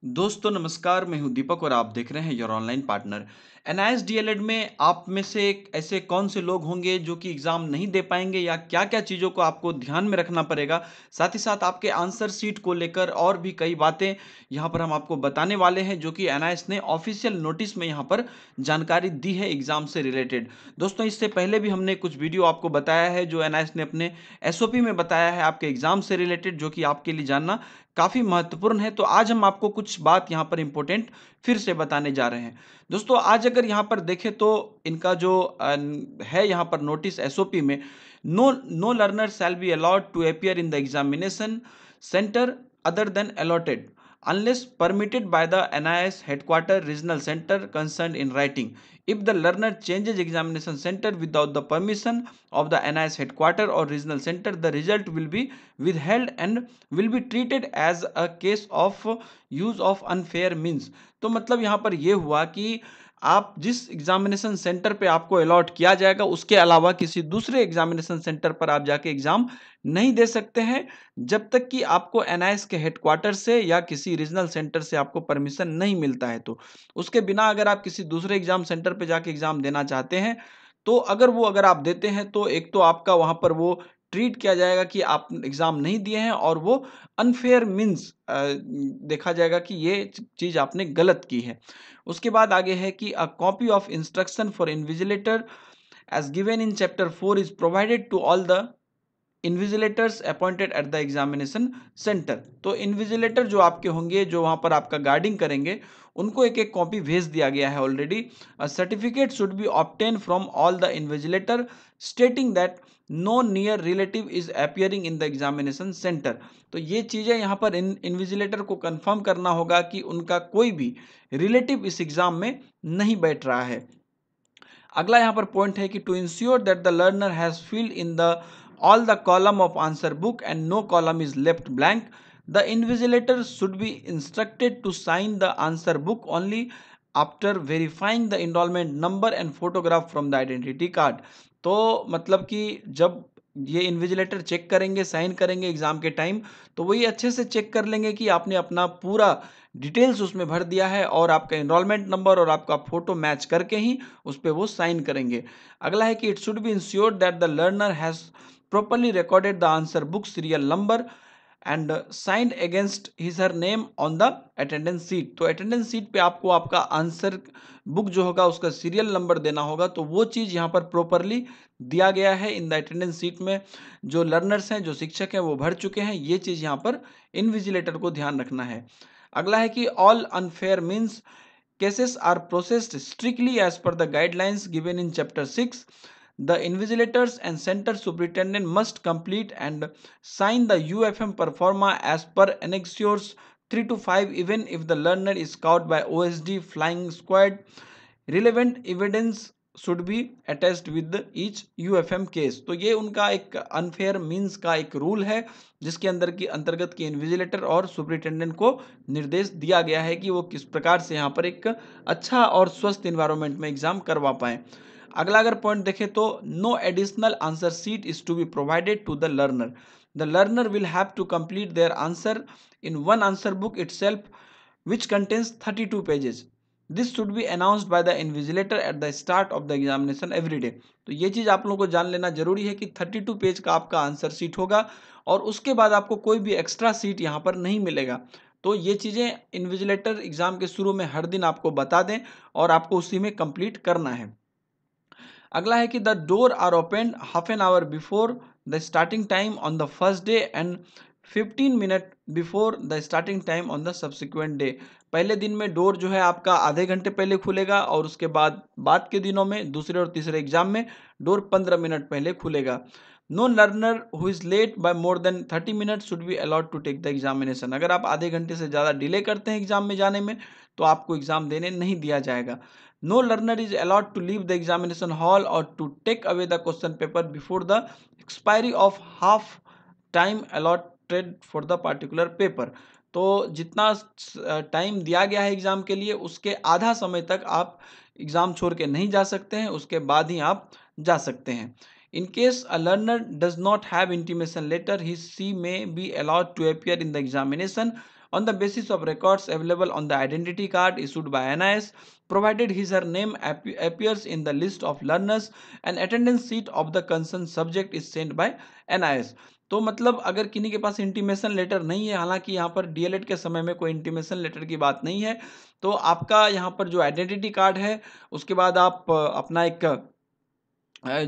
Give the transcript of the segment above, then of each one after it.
दोस्तों नमस्कार, मैं हूं दीपक और आप देख रहे हैं your online partner. NIS DElEd में आप में से ऐसे कौन से लोग होंगे जो कि एग्जाम नहीं दे पाएंगे या क्या क्या चीज़ों को आपको ध्यान में रखना पड़ेगा, साथ ही साथ आपके आंसर सीट को लेकर और भी कई बातें यहां पर हम आपको बताने वाले हैं जो कि एनआईएस ने ऑफिशियल नोटिस में यहां पर जानकारी दी है एग्जाम से रिलेटेड। दोस्तों इससे पहले भी हमने कुछ वीडियो आपको बताया है जो एनआईएस ने अपने एसओपी में बताया है आपके एग्जाम से रिलेटेड, जो कि आपके लिए जानना काफ़ी महत्वपूर्ण है। तो आज हम आपको कुछ बात यहाँ पर इंपॉर्टेंट फिर से बताने जा रहे हैं। दोस्तों आज अगर यहाँ पर देखें तो इनका जो है यहाँ पर नोटिस एसओपी में, no no learner shall be allowed to appear in the examination centre other than allotted unless permitted by the NIS headquarter regional center concerned in writing. If the learner changes examination center without the permission of the NIS headquarter or regional center, the result will be withheld and will be treated as a case of use of unfair means. तो मतलब यहाँ पर यह हुआ कि आप जिस examination centre पे आपको अलॉट किया जाएगा उसके अलावा किसी दूसरे एग्जामिनेशन सेंटर पर आप जाके एग्जाम नहीं दे सकते हैं जब तक कि आपको एनआईएस के हेडक्वार्टर से या किसी रीजनल सेंटर से आपको परमिशन नहीं मिलता है। तो उसके बिना अगर आप किसी दूसरे एग्जाम सेंटर पे जाके एग्जाम देना चाहते हैं तो अगर आप देते हैं तो एक तो आपका वहां पर वो ट्रीट किया जाएगा कि आप एग्जाम नहीं दिए हैं और वो अनफेयर मीन्स देखा जाएगा कि ये चीज आपने गलत की है। उसके बाद आगे है कि a copy of instruction for invigilator as given in chapter 4 is provided to all the invigilators appointed at the examination centre. तो इन्विजिलेटर जो आपके होंगे जो वहां पर आपका गार्डिंग करेंगे उनको एक एक कॉपी भेज दिया गया है already. A certificate should be obtain from all the invigilator stating that no near relative is appearing in the examination centre. तो ये चीज़ें यहाँ पर इन्विजिलेटर को कंफर्म करना होगा कि उनका कोई भी रिलेटिव इस एग्जाम में नहीं बैठ रहा है। अगला यहाँ पर पॉइंट है कि to ensure that the learner has filled in the all the column of answer book and no column is left blank, the invigilator should be instructed to sign the answer book only after verifying the enrollment number and photograph from the identity card। तो मतलब कि जब ये invigilator check करेंगे sign करेंगे exam के time तो वही अच्छे से चेक कर लेंगे कि आपने अपना पूरा डिटेल्स उसमें भर दिया है और आपका एनरोलमेंट नंबर और आपका फोटो मैच करके ही उस पर वो साइन करेंगे। अगला है कि it should be insured that the learner has properly recorded the answer book serial number and signed against his her name on the attendance sheet। तो अटेंडेंस सीट पे आपको आपका आंसर बुक जो होगा उसका सीरियल नंबर देना होगा। तो वो चीज़ यहाँ पर प्रॉपरली दिया गया है इन द अटेंडेंस सीट में। जो लर्नर्स हैं जो शिक्षक हैं वो भर चुके हैं, ये चीज़ यहाँ पर इन्विजिलेटर को ध्यान रखना है। अगला है कि all unfair means cases are processed strictly as per the guidelines given in chapter 6। The invigilators and center superintendent must complete and sign the UFM performa as per annexures 3 to 5 even if the learner is caught by OSD flying squad। Relevant evidence should be attached with each UFM case. तो ये उनका एक unfair means का एक rule है जिसके अंतर्गत की इन्विजिलेटर और सुपरिटेंडेंट को निर्देश दिया गया है कि वो किस प्रकार से यहाँ पर एक अच्छा और स्वस्थ इन्वायरमेंट में एग्जाम करवा पाएं। अगला अगर पॉइंट देखें तो no additional answer sheet is to be provided to the learner. The learner will have to complete their answer in one answer book itself which contains 32 pages। This should be announced by the invigilator at the start of the examination every day। तो ये चीज़ आप लोगों को जान लेना जरूरी है कि 32 पेज का आपका आंसर सीट होगा और उसके बाद आपको कोई भी एक्स्ट्रा सीट यहाँ पर नहीं मिलेगा। तो ये चीज़ें इन्विजिलेटर एग्जाम के शुरू में हर दिन आपको बता दें और आपको उसी में कंप्लीट करना है। अगला है कि the door are open half an hour before the starting time on the first day and 15 minute before the starting time on the subsequent day. पहले दिन में डोर जो है आपका आधे घंटे पहले खुलेगा और उसके बाद के दिनों में दूसरे और तीसरे एग्जाम में डोर 15 मिनट पहले खुलेगा। No learner who is late by more than 30 minute should be allowed to take the examination. अगर आप आधे घंटे से ज़्यादा डिले करते हैं एग्जाम में जाने में तो आपको एग्जाम देने नहीं दिया जाएगा। No learner is allowed to leave the examination hall or to take away the question paper before the expiry of half time allotted for the particular paper। तो जितना टाइम दिया गया है एग्जाम के लिए उसके आधा समय तक आप एग्जाम छोड़ के नहीं जा सकते हैं, उसके बाद ही आप जा सकते हैं। In case a learner does not have intimation letter, he she may be allowed to appear in the examination on the basis of records available on the identity card issued by NIS, provided his or her name appears in the list of learners and attendance sheet of the concerned subject is sent by NIS. तो मतलब अगर किन्हीं के पास intimation letter नहीं है, हालांकि यहाँ पर डीएलएड के समय में कोई इंटीमेशन लेटर की बात नहीं है, तो आपका यहाँ पर जो आइडेंटिटी कार्ड है, उसके बाद आप अपना एक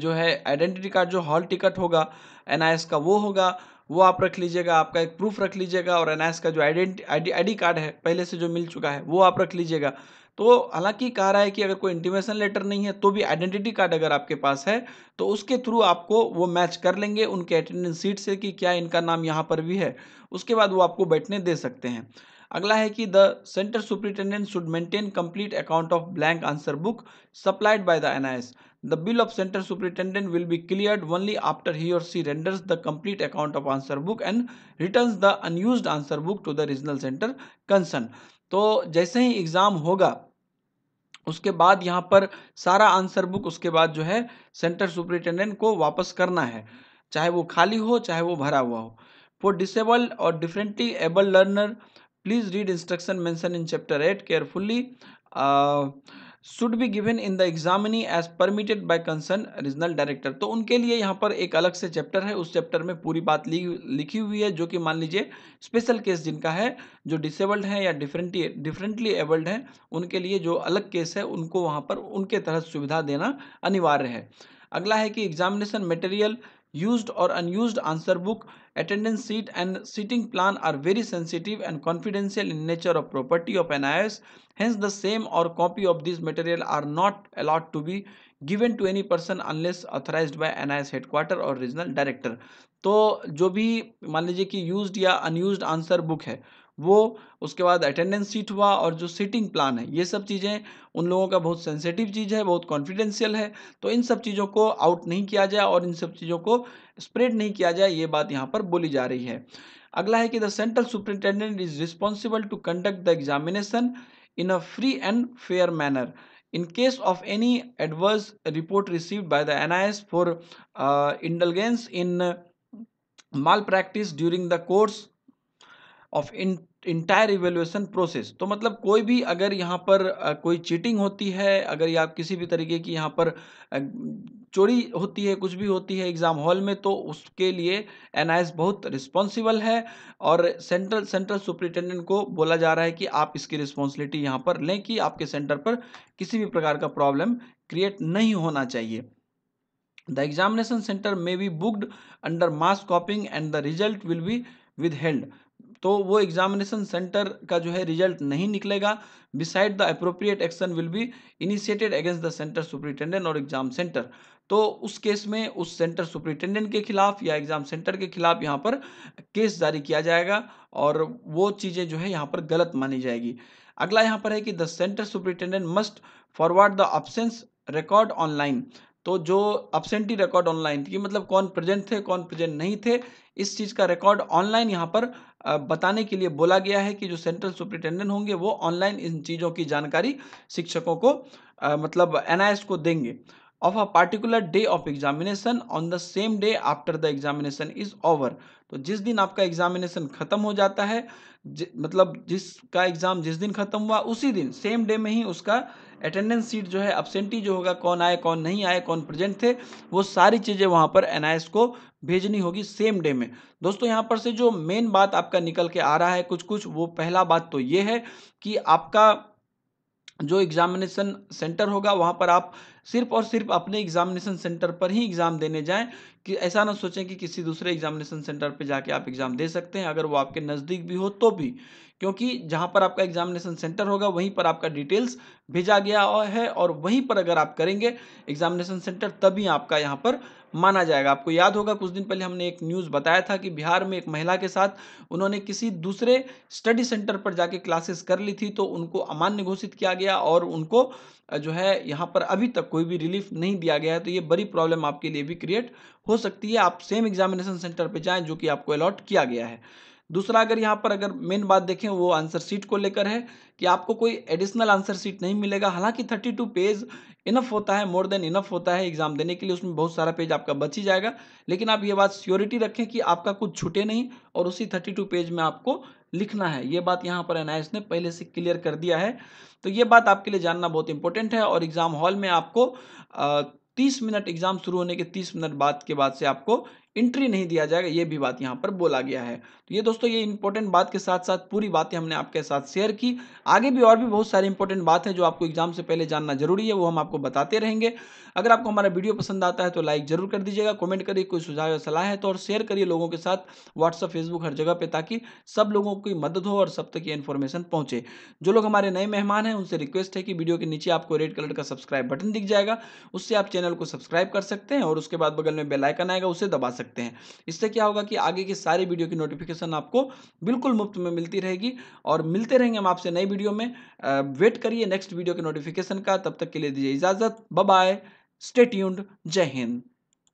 जो है आइडेंटिटी कार्ड, जो हॉल टिकट होगा एनआईएस का वो होगा, वो आप रख लीजिएगा, आपका एक प्रूफ रख लीजिएगा, और एनआईएस का जो आईडी कार्ड है पहले से जो मिल चुका है वो आप रख लीजिएगा। तो हालांकि कहा रहा है कि अगर कोई इंटीमेशन लेटर नहीं है तो भी आइडेंटिटी कार्ड अगर आपके पास है तो उसके थ्रू आपको वो मैच कर लेंगे उनके अटेंडेंस सीट से कि क्या इनका नाम यहाँ पर भी है, उसके बाद वो आपको बैठने दे सकते हैं। अगला है कि the centre superintendent should maintain complete account of blank answer book supplied by the NIS. The bill of center superintendent will be cleared only after he or she renders the complete account of answer book and returns the unused answer book to the regional center concerned। तो जैसे ही exam होगा उसके बाद यहाँ पर सारा answer book उसके बाद जो है सेंटर सुपरिटेंडेंट को वापस करना है, चाहे वो खाली हो चाहे वो भरा हुआ हो। फॉर डिसेबल्ड और differently abled learner please read instruction mention in chapter 8 carefully should be given in the examinee as permitted by concern regional director. तो उनके लिए यहाँ पर एक अलग से चैप्टर है, उस चैप्टर में पूरी बात लिखी हुई है, जो कि मान लीजिए स्पेशल केस जिनका है, जो डिसेबल्ड है या डिफरेंटली एबल्ड है, उनके लिए जो अलग केस है उनको वहाँ पर उनके तहत सुविधा देना अनिवार्य है। अगला है कि examination material used or unused answer book, attendance sheet and seating plan are very sensitive and confidential in nature of property of NIS. Hence the same or copy of these material are not allowed to be given to any person unless authorized by NIS headquarter or regional director। तो जो भी मान लीजिए कि used या unused answer book है वो, उसके बाद अटेंडेंस सीट हुआ और जो सीटिंग प्लान है, ये सब चीज़ें उन लोगों का बहुत सेंसिटिव चीज़ है, बहुत कॉन्फिडेंशियल है, तो इन सब चीज़ों को आउट नहीं किया जाए और इन सब चीज़ों को स्प्रेड नहीं किया जाए, ये बात यहाँ पर बोली जा रही है। अगला है कि the central superintendent is responsible to conduct the examination in a free and fair manner in case of any adverse report received by the NIS for indulgence in malpractice during the course of entire evaluation process. तो मतलब कोई भी अगर यहाँ पर कोई cheating होती है, अगर या किसी भी तरीके की यहाँ पर चोरी होती है, कुछ भी होती है एग्जाम हॉल में, तो उसके लिए एनआईएस बहुत रिस्पॉन्सिबल है और सेंट्रल सुपरिटेंडेंट को बोला जा रहा है कि आप इसकी रिस्पॉन्सिबिलिटी यहाँ पर लें कि आपके सेंटर पर किसी भी प्रकार का प्रॉब्लम क्रिएट नहीं होना चाहिए। द एग्जामिनेशन सेंटर में be booked under mass copying and the result will be withheld. तो वो एग्जामिनेशन सेंटर का जो है रिजल्ट नहीं निकलेगा। Beside the appropriate action will be initiated against the centre superintendent और एग्जाम सेंटर। तो उस केस में उस सेंटर सुपरिटेंडेंट के खिलाफ या एग्जाम सेंटर के खिलाफ यहाँ पर केस जारी किया जाएगा और वो चीज़ें जो है यहाँ पर गलत मानी जाएगी। अगला यहाँ पर है कि the centre superintendent must forward the absence record online. तो जो अब्सेंटी रिकॉर्ड ऑनलाइन थी, मतलब कौन प्रेजेंट थे कौन प्रेजेंट नहीं थे, इस चीज़ का रिकॉर्ड ऑनलाइन यहाँ पर बताने के लिए बोला गया है कि जो सेंट्रल सुपरिटेंडेंट होंगे वो ऑनलाइन इन चीज़ों की जानकारी शिक्षकों को मतलब एनआईएस को देंगे of a particular day of examination on the same day after the examination is over. तो जिस दिन आपका एग्जामिनेशन खत्म हो जाता है, मतलब जिसका एग्जाम जिस दिन खत्म हुआ उसी दिन सेम डे में ही उसका अटेंडेंस सीट जो है, अब्सेंटी जो होगा, कौन आए कौन नहीं आए, कौन प्रेजेंट थे, वो सारी चीज़ें वहाँ पर एनआईएस को भेजनी होगी सेम डे में। दोस्तों यहाँ पर से जो मेन बात आपका निकल के आ रहा है कुछ कुछ, वो पहला बात तो ये है कि आपका जो एग्जामिनेशन सेंटर होगा वहाँ पर आप सिर्फ और सिर्फ अपने एग्जामिनेशन सेंटर पर ही एग्ज़ाम देने जाएं, कि ऐसा ना सोचें कि किसी दूसरे एग्जामिनेशन सेंटर पे जाके आप एग्ज़ाम दे सकते हैं, अगर वो आपके नज़दीक भी हो तो भी, क्योंकि जहाँ पर आपका एग्जामिनेशन सेंटर होगा वहीं पर आपका डिटेल्स भेजा गया है और वहीं पर अगर आप करेंगे एग्जामिनेशन सेंटर तभी आपका यहाँ पर माना जाएगा। आपको याद होगा कुछ दिन पहले हमने एक न्यूज़ बताया था कि बिहार में एक महिला के साथ उन्होंने किसी दूसरे स्टडी सेंटर पर जाके क्लासेस कर ली थी, तो उनको अमान्य घोषित किया गया और उनको जो है यहाँ पर अभी तक कोई भी रिलीफ नहीं दिया गया है। तो ये बड़ी प्रॉब्लम आपके लिए भी क्रिएट हो सकती है। आप सेम एग्जामिनेशन सेंटर पर जाएं जो कि आपको अलॉट किया गया है। दूसरा अगर यहाँ पर अगर मेन बात देखें वो आंसर शीट को लेकर है कि आपको कोई एडिशनल आंसर शीट नहीं मिलेगा। हालांकि 32 पेज इनफ होता है, मोर देन इनफ होता है एग्जाम देने के लिए, उसमें बहुत सारा पेज आपका बच ही जाएगा। लेकिन आप ये बात श्योरिटी रखें कि आपका कुछ छूटे नहीं और उसी 32 पेज में आपको लिखना है। ये बात यहाँ पर एनआईएस ने पहले से क्लियर कर दिया है। तो ये बात आपके लिए जानना बहुत इंपॉर्टेंट है। और एग्जाम हॉल में आपको 30 मिनट, एग्जाम शुरू होने के 30 मिनट बाद के बाद से आपको एंट्री नहीं दिया जाएगा, ये भी बात यहाँ पर बोला गया है। तो ये दोस्तों, ये इंपॉर्टेंट बात के साथ साथ पूरी बातें हमने आपके साथ शेयर की। आगे भी और भी बहुत सारी इंपॉर्टेंट बात है जो आपको एग्जाम से पहले जानना जरूरी है, वो हम आपको बताते रहेंगे। अगर आपको हमारा वीडियो पसंद आता है तो लाइक जरूर कर दीजिएगा, कमेंट करिए, कोई सुझाव या सलाह है तो, और शेयर करिए लोगों के साथ व्हाट्सअप, फेसबुक, हर जगह पे, ताकि सब लोगों की मदद हो और सब तक ये इन्फॉर्मेशन पहुंचे। जो लोग हमारे नए मेहमान हैं उनसे रिक्वेस्ट है कि वीडियो के नीचे आपको रेड कलर का सब्सक्राइब बटन दिख जाएगा, उससे आप चैनल को सब्सक्राइब कर सकते हैं और उसके बाद बगल में बेल आइकन आएगा, उसे दबा सकते हैं। इससे क्या होगा कि आगे की सारी वीडियो की नोटिफिकेशन आपको बिल्कुल मुफ्त में मिलती रहेगी। और मिलते रहेंगे हम आपसे नई वीडियो में। वेट करिए नेक्स्ट वीडियो के नोटिफिकेशन का। तब तक के लिए दीजिए इजाजत। Bye bye. Stay tuned. जय हिंद।